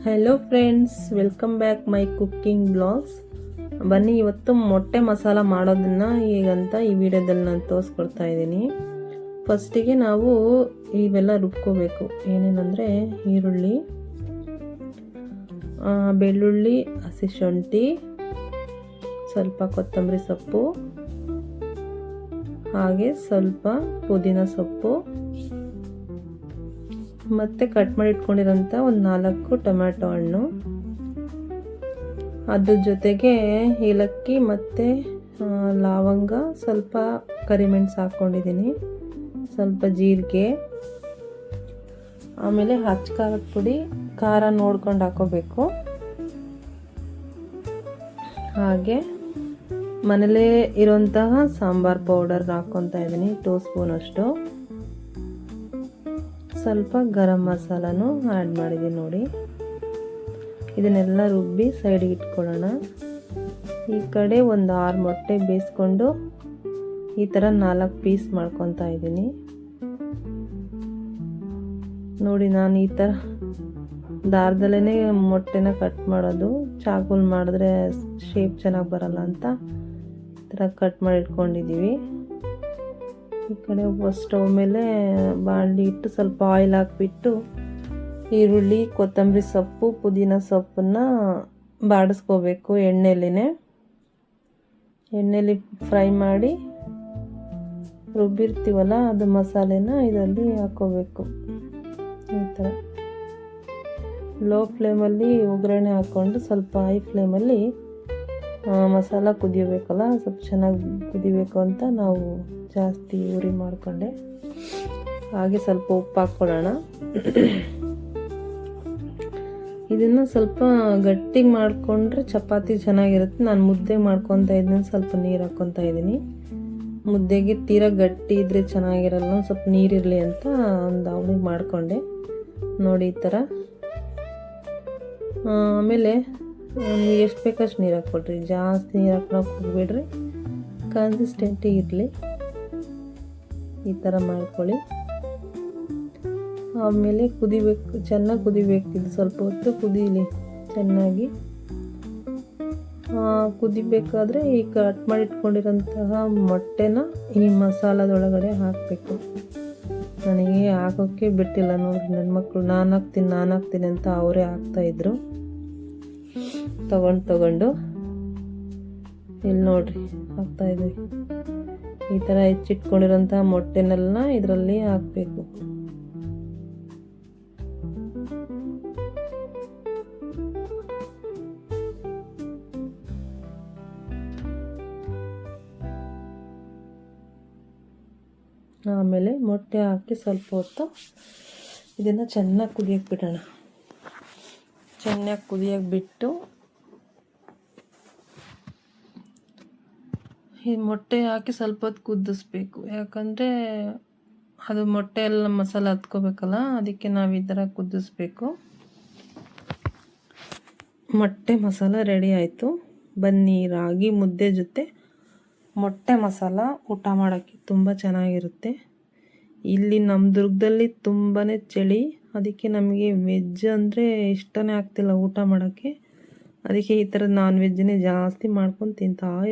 Hello friends, welcome back my cooking blogs. ಬನ್ನಿ, ಇವತ್ತು ಮೊಟ್ಟೆ ಮಸಾಲ ಮಾಡೋದನ್ನು ಹೇಗಂತ ಈ ವಿಡಿಯೋದಲ್ಲಿ ನಾನು ತೋರಿಸ್ಕೊಡ್ತಾ ಇದ್ದೀನಿ. ಫಸ್ಟಿಗೆ ನಾವು ಇವೆಲ್ಲ ರುಬ್ಕೋಬೇಕು. ಏನೇನೆಂದರೆ ಈರುಳ್ಳಿ, ಬೆಳ್ಳುಳ್ಳಿ, ಹಸಿ ಶುಂಠಿ, ಸ್ವಲ್ಪ ಕೊತ್ತಂಬರಿ ಸೊಪ್ಪು, ಹಾಗೆ ಸ್ವಲ್ಪ ಪುದೀನ ಸೊಪ್ಪು, ಮತ್ತು ಕಟ್ ಮಾಡಿ ಇಟ್ಕೊಂಡಿರೋಂಥ ಒಂದು 4 ಟೊಮ್ಯಾಟೊ ಹಣ್ಣು, ಅದ್ರ ಜೊತೆಗೆ ಏಲಕ್ಕಿ ಮತ್ತು ಲವಂಗ, ಸ್ವಲ್ಪ ಕರಿಮೆಣಸು ಹಾಕ್ಕೊಂಡಿದ್ದೀನಿ, ಸ್ವಲ್ಪ ಜೀರಿಗೆ, ಆಮೇಲೆ ಹಚ್ಚ ಖಾರದ ಪುಡಿ, ಖಾರ ನೋಡ್ಕೊಂಡು ಹಾಕೋಬೇಕು. ಹಾಗೆ ಮನೇಲೇ ಇರೋಂತಹ ಸಾಂಬಾರ್ ಪೌಡರ್ ಹಾಕ್ಕೊತಾ ಇದ್ದೀನಿ 2 ಸ್ಪೂನ್ ಅಷ್ಟು. ಸ್ವಲ್ಪ ಗರಂ ಮಸಾಲನೂ ಆ್ಯಡ್ ಮಾಡಿದ್ದೀನಿ ನೋಡಿ. ಇದನ್ನೆಲ್ಲ ರುಬ್ಬಿ ಸೈಡಿಗೆ ಇಟ್ಕೊಳ್ಳೋಣ. ಈ ಕಡೆ ಒಂದು 6 ಮೊಟ್ಟೆ ಬೇಯಿಸ್ಕೊಂಡು ಈ ಥರ 4 ಪೀಸ್ ಮಾಡ್ಕೊತಾ ಇದ್ದೀನಿ ನೋಡಿ. ನಾನು ಈ ಥರ ದಾರದಲ್ಲೇ ಮೊಟ್ಟೆನ ಕಟ್ ಮಾಡೋದು, ಚಾಕುಲ್ ಮಾಡಿದ್ರೆ ಶೇಪ್ ಚೆನ್ನಾಗಿ ಬರಲ್ಲ ಅಂತ ಈ ಥರ ಕಟ್ ಮಾಡಿ ಇಟ್ಕೊಂಡಿದ್ದೀವಿ. ಈ ಕಡೆ ಸ್ಟವ್ ಮೇಲೆ ಬಾಣಲಿ ಇಟ್ಟು ಸ್ವಲ್ಪ ಆಯಿಲ್ ಹಾಕ್ಬಿಟ್ಟು ಈರುಳ್ಳಿ, ಕೊತ್ತಂಬರಿ ಸೊಪ್ಪು, ಪುದೀನ ಸೊಪ್ಪನ್ನು ಬಾಡಿಸ್ಕೋಬೇಕು. ಎಣ್ಣೆಲಿ ಫ್ರೈ ಮಾಡಿ ರುಬ್ಬಿರ್ತೀವಲ್ಲ ಅದು ಮಸಾಲೆನ ಇದರಲ್ಲಿ ಹಾಕ್ಕೋಬೇಕು. ಈ ಥರ ಲೋ ಫ್ಲೇಮಲ್ಲಿ ಒಗ್ಗರಣೆ ಹಾಕ್ಕೊಂಡು ಸ್ವಲ್ಪ ಹೈ ಫ್ಲೇಮಲ್ಲಿ ಮಸಾಲ ಕುದಿಯಬೇಕಲ್ಲ, ಸ್ವಲ್ಪ ಚೆನ್ನಾಗಿ ಕುದಿಬೇಕು ಅಂತ ನಾವು ಜಾಸ್ತಿ ಉರಿ ಮಾಡಿಕೊಂಡೆ. ಹಾಗೆ ಸ್ವಲ್ಪ ಉಪ್ಪು ಹಾಕ್ಕೊಳ್ಳೋಣ. ಇದನ್ನು ಸ್ವಲ್ಪ ಗಟ್ಟಿಗೆ ಮಾಡಿಕೊಂಡ್ರೆ ಚಪಾತಿ ಚೆನ್ನಾಗಿರುತ್ತೆ. ನಾನು ಮುದ್ದೆ ಮಾಡ್ಕೊತಾ ಇದ್ದೀನಿ, ಸ್ವಲ್ಪ ನೀರು ಹಾಕ್ಕೊತಾ ಇದ್ದೀನಿ. ಮುದ್ದೆಗೆ ತೀರಾ ಗಟ್ಟಿ ಇದ್ದರೆ ಚೆನ್ನಾಗಿರಲ್ಲ, ಸ್ವಲ್ಪ ನೀರಿರಲಿ ಅಂತ ಒಂದು ಅವನಿಗೆ ಮಾಡಿಕೊಂಡೆ ನೋಡಿ ಈ ಥರ. ಆಮೇಲೆ ನೀವು ಎಷ್ಟು ಬೇಕಷ್ಟು ನೀರು ಹಾಕ್ಕೊಳ್ರಿ, ಜಾಸ್ತಿ ನೀರು ಹಾಕ್ಕೊಳಕ್ಕೆ ಹೋಗ್ಬೇಡ್ರಿ, ಕನ್ಸಿಸ್ಟೆಂಟಿ ಇರಲಿ. ಈ ಥರ ಮಾಡ್ಕೊಳ್ಳಿ. ಆಮೇಲೆ ಕುದಿಬೇಕು, ಚೆನ್ನಾಗಿ ಕುದಿಬೇಕು. ಇದು ಸ್ವಲ್ಪ ಹೊತ್ತು ಕುದೀಲಿ ಚೆನ್ನಾಗಿ. ಕುದಿಬೇಕಾದ್ರೆ ಈ ಕಟ್ ಮಾಡಿ ಇಟ್ಕೊಂಡಿರೋಂತಹ ಮೊಟ್ಟೆನ ಈ ಮಸಾಲದೊಳಗಡೆ ಹಾಕಬೇಕು. ನನಗೆ ಹಾಕೋಕ್ಕೆ ಬಿಟ್ಟಿಲ್ಲ ನೋಡ್ರಿ ನನ್ನ ಮಕ್ಕಳು. ನಾನು ಹಾಕ್ತೀನಿ ಅಂತ ಅವರೇ ಹಾಕ್ತಾಯಿದ್ರು ತಗೊಂಡು. ಇಲ್ಲಿ ನೋಡ್ರಿ ಹಾಕ್ತಾಯಿದ್ವಿ. ಈ ಥರ ಹೆಚ್ಚಿಟ್ಕೊಂಡಿರೋಂಥ ಮೊಟ್ಟೆನೆಲ್ಲ ಇದರಲ್ಲಿ ಹಾಕಬೇಕು. ಆಮೇಲೆ ಮೊಟ್ಟೆ ಹಾಕಿ ಸ್ವಲ್ಪ ಹೊತ್ತು ಇದನ್ನು ಚೆನ್ನಾಗಿ ಕುದಿಯಕ್ಕೆ ಬಿಡೋಣ. ಚೆನ್ನಾಗಿ ಕುದಿಯಕ್ಕೆ ಬಿಟ್ಟು ಈ ಮೊಟ್ಟೆ ಹಾಕಿ ಸ್ವಲ್ಪ ಹೊತ್ತು ಕುದಿಸ್ಬೇಕು. ಯಾಕಂದರೆ ಅದು ಮೊಟ್ಟೆ ಎಲ್ಲ ಮಸಾಲೆ ಹತ್ಕೋಬೇಕಲ್ಲ, ಅದಕ್ಕೆ ನಾವು ಈ ಥರ ಕುದಿಸ್ಬೇಕು. ಮೊಟ್ಟೆ ಮಸಾಲ ರೆಡಿ ಆಯಿತು. ಬನ್ನಿ, ರಾಗಿ ಮುದ್ದೆ ಜೊತೆ ಮೊಟ್ಟೆ ಮಸಾಲ ಊಟ ಮಾಡೋಕ್ಕೆ ತುಂಬ ಚೆನ್ನಾಗಿರುತ್ತೆ. ಇಲ್ಲಿ ನಮ್ಮ ದುರ್ಗದಲ್ಲಿ ತುಂಬಾ ಚಳಿ, ಅದಕ್ಕೆ ನಮಗೆ ವೆಜ್ ಅಂದರೆ ಇಷ್ಟನೇ ಆಗ್ತಿಲ್ಲ ಊಟ ಮಾಡೋಕ್ಕೆ. ಅದಕ್ಕೆ ಈ ಥರ ನಾನ್ ವೆಜ್ಜನ್ನೇ ಜಾಸ್ತಿ ಮಾಡ್ಕೊಂಡು ತಿಂತಾ ಇರ್ತೀವಿ.